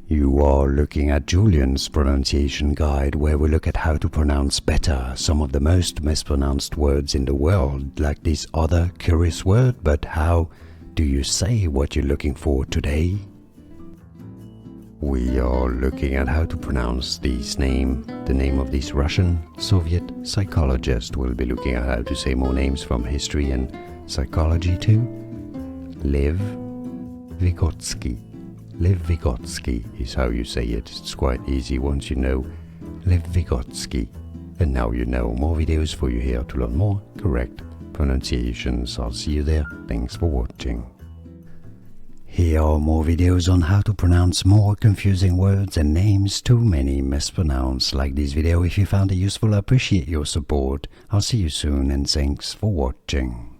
You are looking at Julian's pronunciation guide, where we look at how to pronounce better some of the most mispronounced words in the world, like this other curious word. But how do you say what you're looking for today? We are looking at how to pronounce this name, the name of this Russian Soviet psychologist. We'll be looking at how to say more names from history and psychology too. Lev Vygotsky. Lev Vygotsky is how you say it. It's quite easy once you know Lev Vygotsky. And now you know. More videos for you here to learn more correct pronunciations. I'll see you there. Thanks for watching. Here are more videos on how to pronounce more confusing words and names too many mispronounced. Like this video if you found it useful. I appreciate your support. I'll see you soon and thanks for watching.